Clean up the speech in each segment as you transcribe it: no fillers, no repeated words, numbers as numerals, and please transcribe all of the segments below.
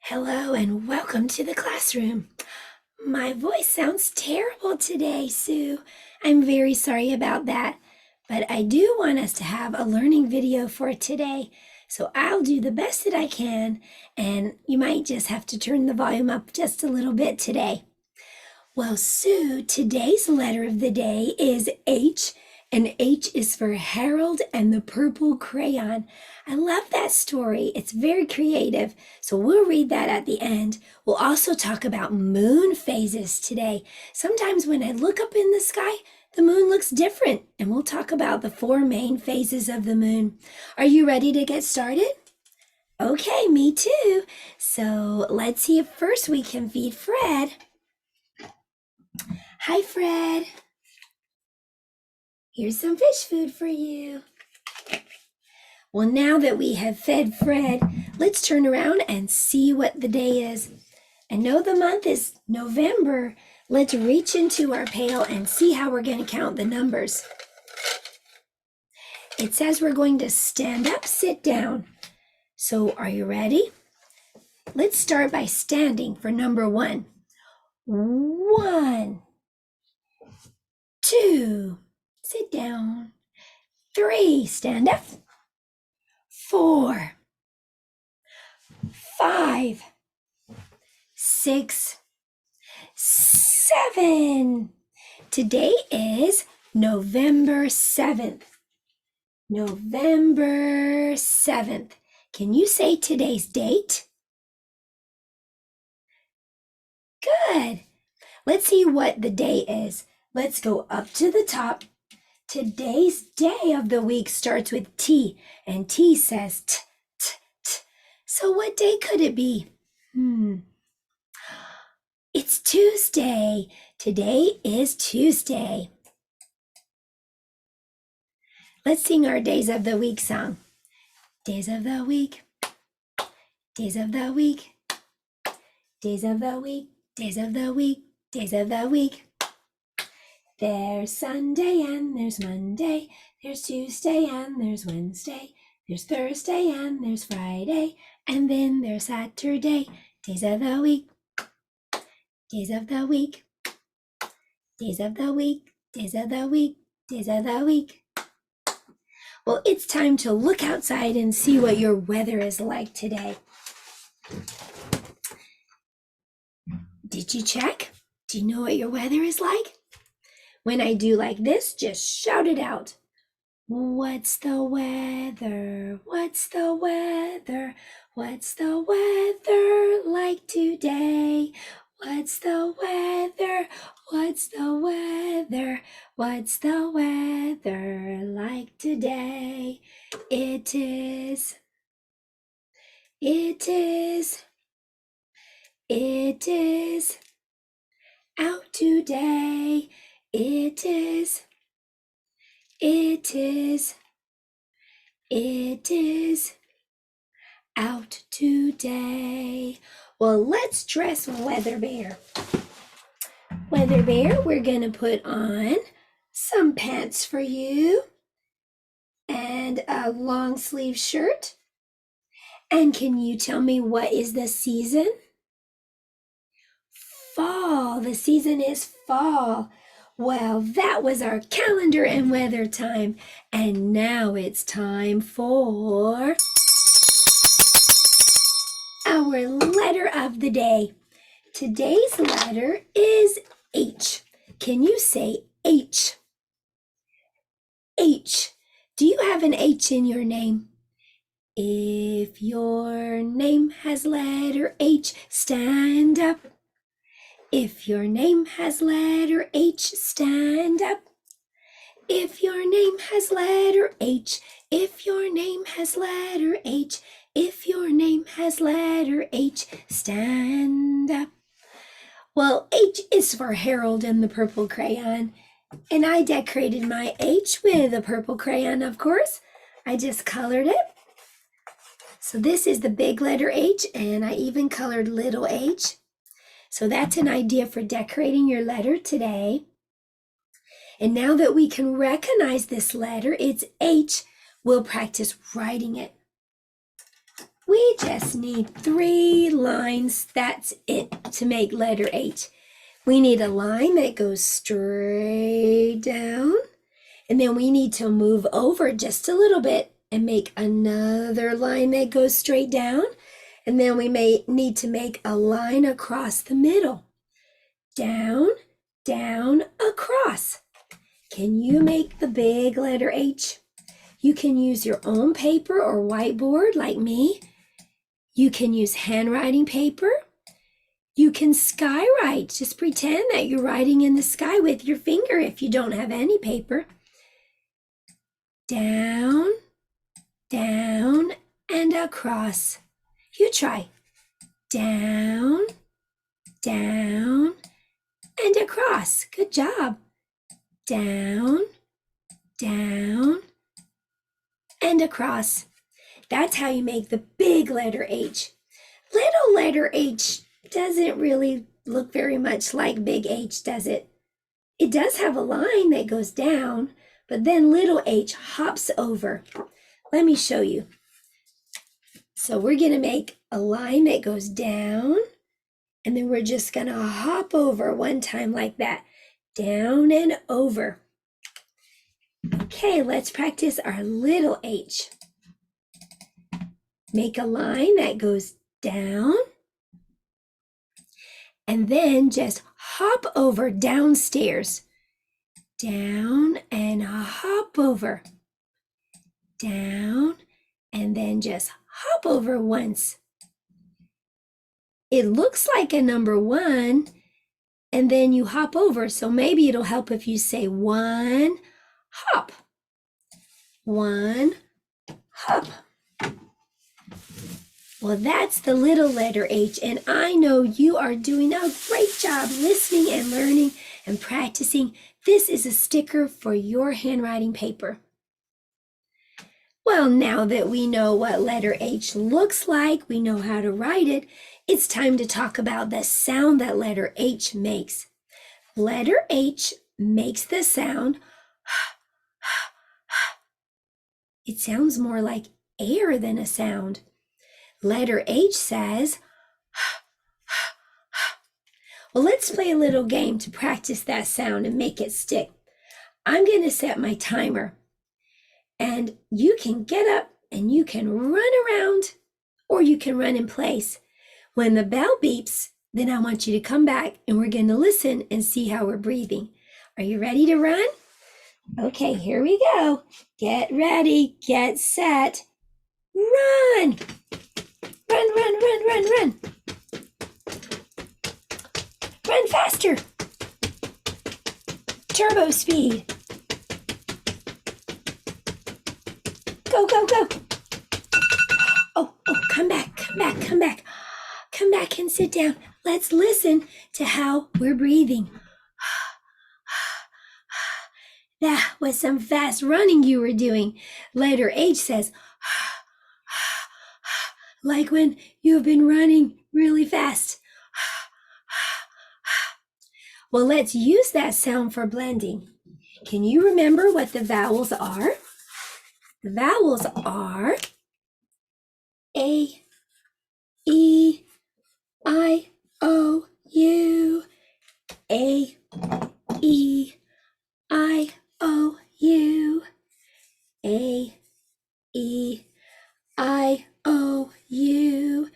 Hello and welcome to the classroom. My voice sounds terrible today, Sue. I'm very sorry about that, but I do want us to have a learning video for today, so I'll do the best that I can, and you might just have to turn the volume up just a little bit today. Well, Sue, today's letter of the day is H, and H is for Harold and the Purple Crayon. I love that story. It's very creative. So we'll read that at the end. We'll also talk about moon phases today. Sometimes when I look up in the sky, the moon looks different, and we'll talk about the 4 main phases of the moon. Are you ready to get started? Okay, me too. So let's see if first we can feed Fred. Hi, Fred. Here's some fish food for you. Well, now that we have fed Fred, let's turn around and see what the day is. I know the month is November. Let's reach into our pail and see how we're going to count the numbers. It says we're going to stand up, sit down. So are you ready? Let's start by standing for number 1. 1, 2, sit down. 3, stand up. 4, 5, 6, 7. Today is November 7th. November 7th. Can you say today's date? Good. Let's see what the day is. Let's go up to the top. Today's day of the week starts with T, and T says t, t, t. So what day could it be? It's Tuesday. Today is Tuesday. Let's sing our Days of the Week song. Days of the week, days of the week, days of the week, days of the week, days of the week. There's Sunday and there's Monday, there's Tuesday and there's Wednesday, there's Thursday and there's Friday, and then there's Saturday. Days of the week, days of the week, days of the week, days of the week, days of the week. Well, it's time to look outside and see what your weather is like today. Did you check? Do you know what your weather is like? When I do like this, just shout it out. What's the weather? What's the weather? What's the weather like today? What's the weather? What's the weather? What's the weather like today? It is out today. It is out today. Well, let's dress Weather Bear. Weather Bear, we're going to put on some pants for you and a long sleeve shirt. And can you tell me what is the season? Fall. The season is fall. Well, that was our calendar and weather time. And now it's time for our letter of the day. Today's letter is H. Can you say H? H. Do you have an H in your name? If your name has letter H, stand up. If your name has letter H, stand up. If your name has letter H, if your name has letter H, if your name has letter H, stand up. Well, H is for Harold and the Purple Crayon, and I decorated my H with a purple crayon, of course. I just colored it. So this is the big letter H, and I even colored little h. So that's an idea for decorating your letter today. And now that we can recognize this letter, it's H, we'll practice writing it. We just need 3 lines. That's it to make letter H. We need a line that goes straight down, and then we need to move over just a little bit and make another line that goes straight down, and then we may need to make a line across the middle. Down, down, across. Can you make the big letter H? You can use your own paper or whiteboard like me. You can use handwriting paper. You can skywrite. Just pretend that you're writing in the sky with your finger if you don't have any paper. Down, down, and across. You try. Down, down, and across. Good job. Down, down, and across. That's how you make the big letter H. Little letter H doesn't really look very much like big H, does it? It does have a line that goes down, but then little h hops over. Let me show you. So we're going to make a line that goes down, and then we're just going to hop over one time like that. Down and over. Okay, let's practice our little h. Make a line that goes down, and then just hop over downstairs. Down and hop over. Down and then just hop over once. It looks like a number 1, and then you hop over, so maybe it'll help if you say 1 hop. 1 hop. Well, that's the little letter H, and I know you are doing a great job listening and learning and practicing. This is a sticker for your handwriting paper. Well, now that we know what letter H looks like, we know how to write it, it's time to talk about the sound that letter H makes. Letter H makes the sound. It sounds more like air than a sound. Letter H says, well, let's play a little game to practice that sound and make it stick. I'm going to set my timer, and you can get up and you can run around, or you can run in place. When the bell beeps, then I want you to come back and we're going to listen and see how we're breathing. Are you ready to run? Okay, here we go. Get ready, get set, run! Run, run, run, run, run. Run faster. Turbo speed. Go, go, go. Oh, come back, come back, come back. Come back and sit down. Let's listen to how we're breathing. That was some fast running you were doing. Letter H says, like when you've been running really fast. Well, let's use that sound for blending. Can you remember what the vowels are? The vowels are A, E, I, O, U, A, E, I, O, U, A, E, I, O, U.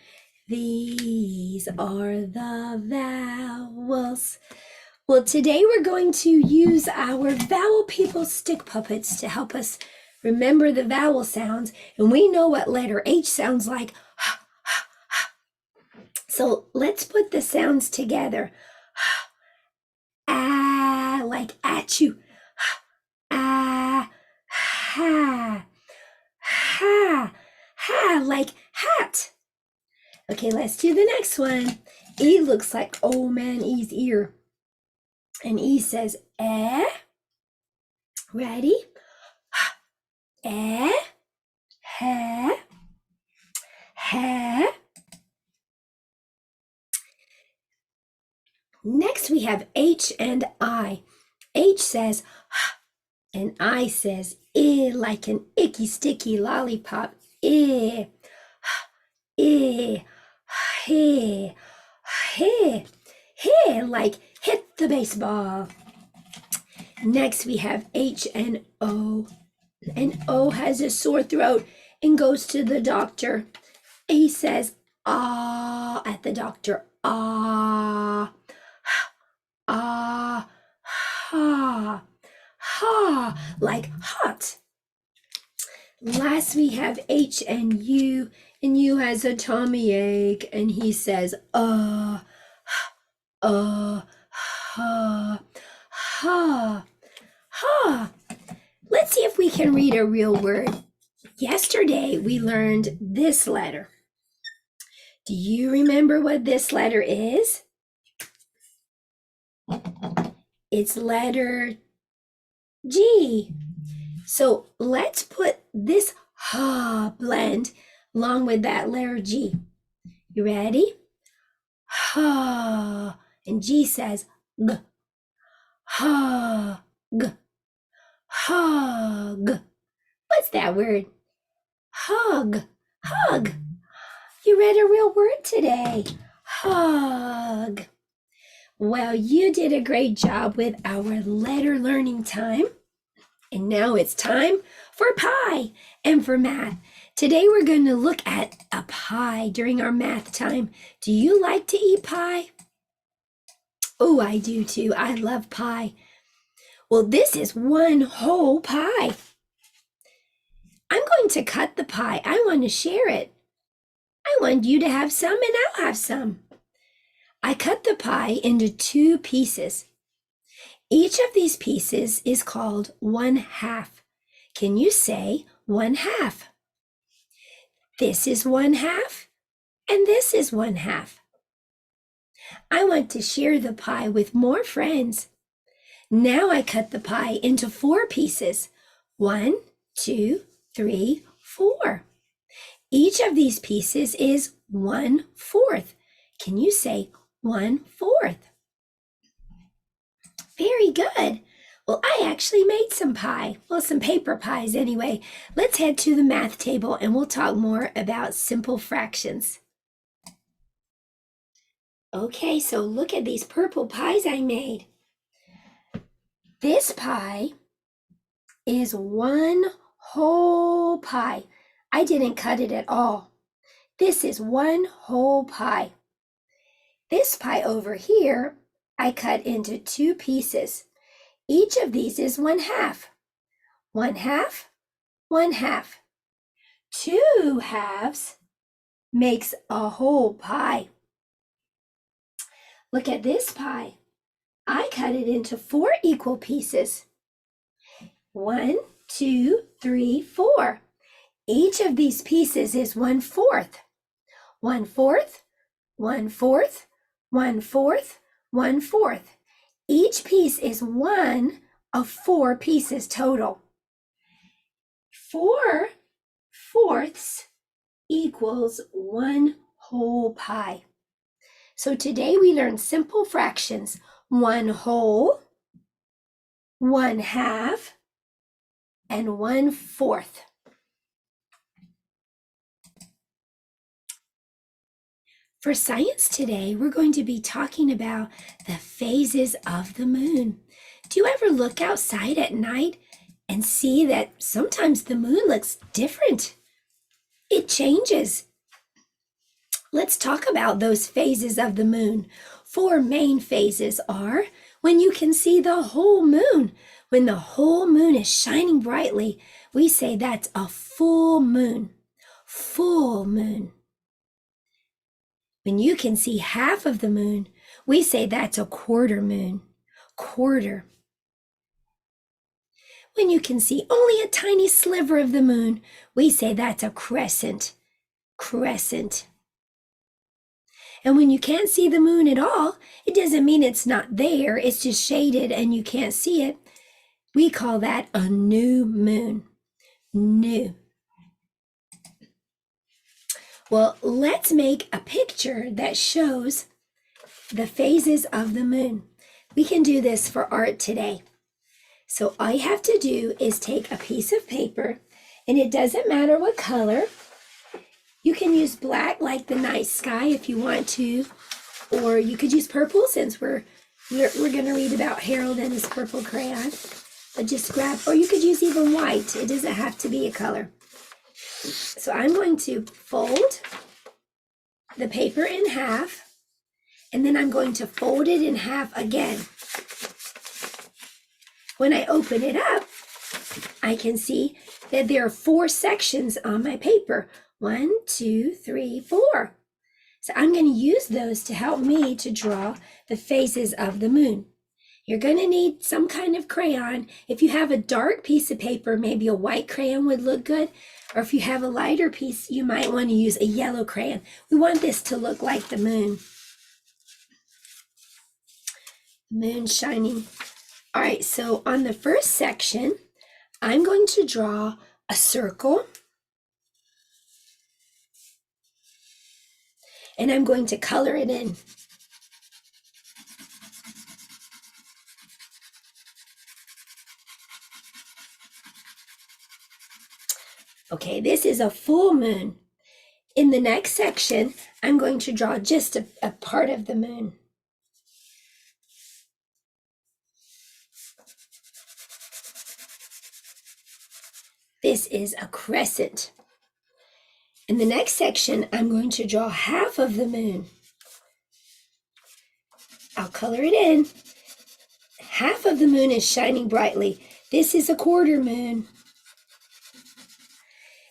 These are the vowels. Well, today we're going to use our Vowel People stick puppets to help us remember the vowel sounds, and we know what letter H sounds like. So let's put the sounds together. Ah, like achoo. Ah, ha. Ha, ha, like hat. Okay, let's do the next one. E looks like old man E's ear. And E says, eh. Ready? Eh, ha, ha. Next we have H and I. H says, and I says, like an icky sticky lollipop. He, he, he, he, like hit the baseball. Next we have H and O. And O has a sore throat and goes to the doctor. He says, ah, at the doctor, ah, ah, ha, ha, like hot. Last we have H and U has a tummy ache, and he says, ha, ha, ha, ha. Let's see if we can read a real word. Yesterday, we learned this letter. Do you remember what this letter is? It's letter G. So let's put this ha blend along with that letter G. You ready? Ha. And G says G. Hug. Hug. What's that word? Hug. Hug. You read a real word today. Hug. Well, you did a great job with our letter learning time. And now it's time for pie and for math. Today we're going to look at a pie during our math time. Do you like to eat pie? Oh, I do too. I love pie. Well, this is one whole pie. I'm going to cut the pie. I want to share it. I want you to have some and I'll have some. I cut the pie into 2 pieces. Each of these pieces is called 1/2. Can you say 1/2? This is 1/2 and this is 1/2. I want to share the pie with more friends. Now I cut the pie into 4 pieces. 1, 2, 3, 4. Each of these pieces is 1/4. Can you say 1/4? Very good. Well, I actually made some pie. Well, some paper pies anyway. Let's head to the math table and we'll talk more about simple fractions. Okay, so look at these purple pies I made. This pie is one whole pie. I didn't cut it at all. This is one whole pie. This pie over here, I cut into 2 pieces. Each of these is 1/2. 1/2, 1/2. 2 halves makes a whole pie. Look at this pie. I cut it into 4 equal pieces. 1, 2, 3, 4. Each of these pieces is 1/4. 1/4, 1/4, 1/4, 1/4. Each piece is 1 of 4 pieces total. 4/4 equals 1 whole pie. So today we learned simple fractions. 1 whole, 1/2, and 1/4. For science today, we're going to be talking about the phases of the moon. Do you ever look outside at night and see that sometimes the moon looks different? It changes. Let's talk about those phases of the moon. 4 main phases are when you can see the whole moon. When the whole moon is shining brightly, we say that's a full moon. Full moon. When you can see half of the moon, we say that's a quarter moon. Quarter. When you can see only a tiny sliver of the moon, we say that's a crescent. Crescent. And when you can't see the moon at all, it doesn't mean it's not there, it's just shaded and you can't see it. We call that a new moon. New. Well, let's make a picture that shows the phases of the moon. We can do this for art today. So all you have to do is take a piece of paper, and it doesn't matter what color. You can use black like the night sky if you want to, or you could use purple since we're going to read about Harold and his purple crayon. But just grab, or you could use even white. It doesn't have to be a color. So I'm going to fold the paper in half, and then I'm going to fold it in half again. When I open it up, I can see that there are 4 sections on my paper. 1, 2, 3, 4. So I'm going to use those to help me to draw the phases of the moon. You're going to need some kind of crayon. If you have a dark piece of paper, maybe a white crayon would look good. Or if you have a lighter piece, you might want to use a yellow crayon. We want this to look like the moon. Moon shining. All right, so on the first section, I'm going to draw a circle. And I'm going to color it in. Okay, this is a full moon. In the next section, I'm going to draw just a part of the moon. This is a crescent. In the next section, I'm going to draw half of the moon. I'll color it in. Half of the moon is shining brightly. This is a quarter moon.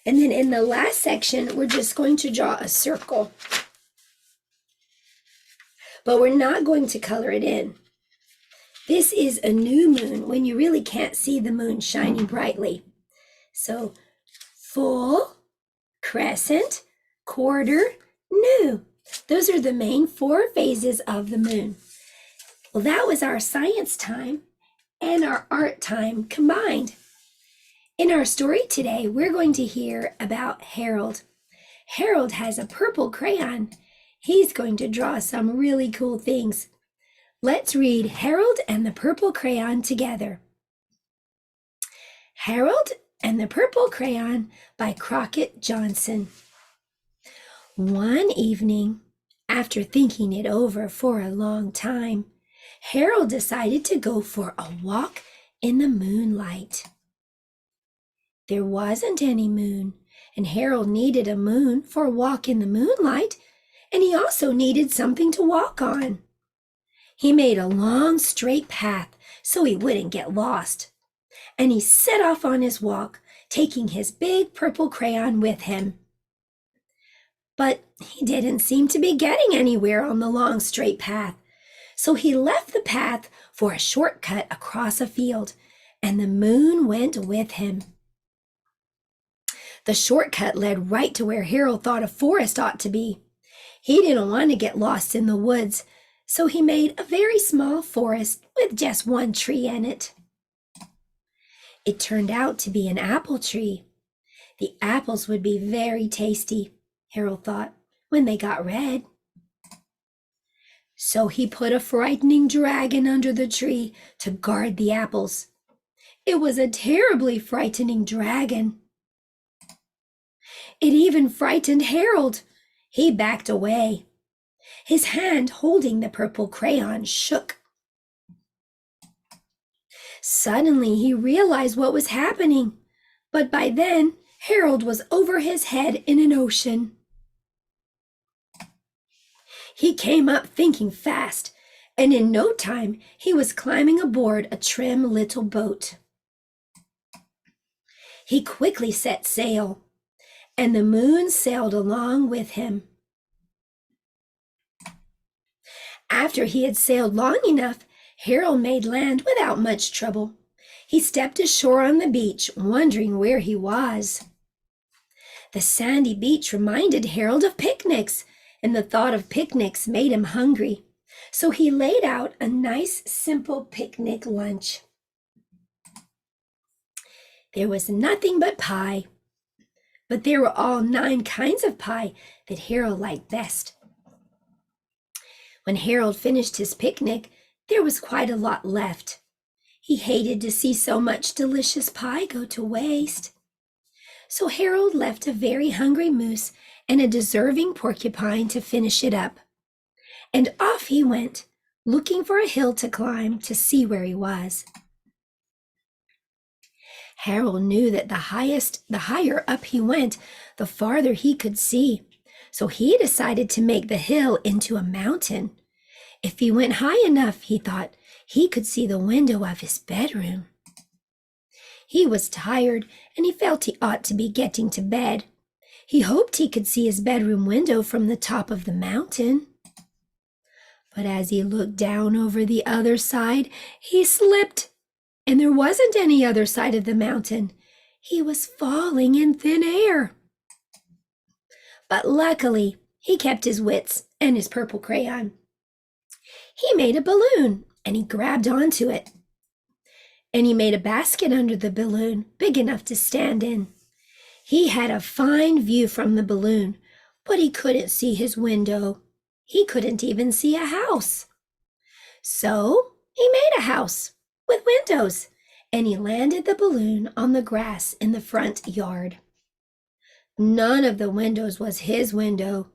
And then in the last section, we're just going to draw a circle. But we're not going to color it in. This is a new moon when you really can't see the moon shining brightly. So full, crescent, quarter, new. Those are the main 4 phases of the moon. Well, that was our science time and our art time combined. In our story today, we're going to hear about Harold. Harold has a purple crayon. He's going to draw some really cool things. Let's read Harold and the Purple Crayon together. Harold and the Purple Crayon by Crockett Johnson. One evening, after thinking it over for a long time, Harold decided to go for a walk in the moonlight. There wasn't any moon, and Harold needed a moon for a walk in the moonlight, and he also needed something to walk on. He made a long straight path so he wouldn't get lost, and he set off on his walk, taking his big purple crayon with him. But he didn't seem to be getting anywhere on the long straight path, so he left the path for a shortcut across a field, and the moon went with him. The shortcut led right to where Harold thought a forest ought to be. He didn't want to get lost in the woods, so he made a very small forest with just one tree in it. It turned out to be an apple tree. The apples would be very tasty, Harold thought, when they got red. So he put a frightening dragon under the tree to guard the apples. It was a terribly frightening dragon. It even frightened Harold. He backed away. His hand holding the purple crayon shook. Suddenly he realized what was happening, but by then Harold was over his head in an ocean. He came up thinking fast, and in no time he was climbing aboard a trim little boat. He quickly set sail, and the moon sailed along with him. After he had sailed long enough, Harold made land without much trouble. He stepped ashore on the beach, wondering where he was. The sandy beach reminded Harold of picnics, and the thought of picnics made him hungry. So he laid out a nice, simple picnic lunch. There was nothing but pie, but there were all 9 kinds of pie that Harold liked best. When Harold finished his picnic, there was quite a lot left. He hated to see so much delicious pie go to waste. So Harold left a very hungry moose and a deserving porcupine to finish it up. And off he went, looking for a hill to climb to see where he was. Harold knew that the higher up he went, the farther he could see. So he decided to make the hill into a mountain. If he went high enough, he thought, he could see the window of his bedroom. He was tired, and he felt he ought to be getting to bed. He hoped he could see his bedroom window from the top of the mountain. But as he looked down over the other side, he slipped, and there wasn't any other side of the mountain. He was falling in thin air. But luckily, he kept his wits and his purple crayon. He made a balloon, and he grabbed onto it. And he made a basket under the balloon, big enough to stand in. He had a fine view from the balloon, but he couldn't see his window. He couldn't even see a house. So he made a house with windows, and he landed the balloon on the grass in the front yard. None of the windows was his window.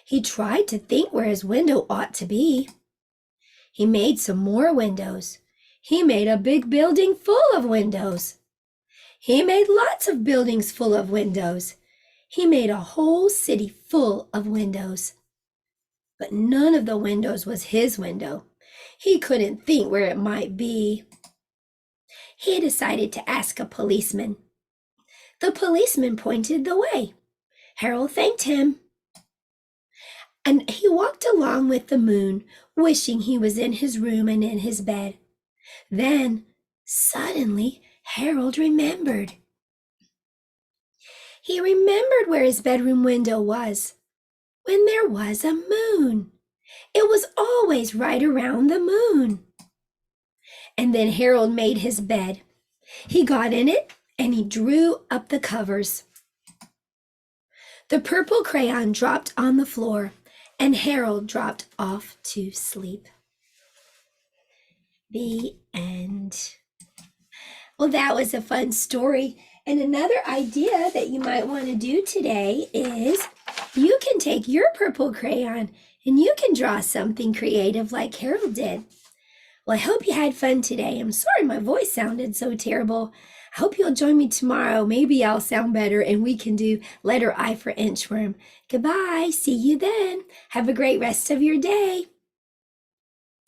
He tried to think where his window ought to be. He made some more windows. He made a big building full of windows. He made lots of buildings full of windows. He made a whole city full of windows. But none of the windows was his window. He couldn't think where it might be. He decided to ask a policeman. The policeman pointed the way. Harold thanked him. And he walked along with the moon, wishing he was in his room and in his bed. Then, suddenly, Harold remembered. He remembered where his bedroom window was, when there was a moon. It was always right around the moon. And then Harold made his bed. He got in it and he drew up the covers. The purple crayon dropped on the floor and Harold dropped off to sleep. The end. Well, that was a fun story. And another idea that you might want to do today is you can take your purple crayon and you can draw something creative like Harold did. Well, I hope you had fun today. I'm sorry my voice sounded so terrible. I hope you'll join me tomorrow. Maybe I'll sound better and we can do letter I for inchworm. Goodbye. See you then. Have a great rest of your day.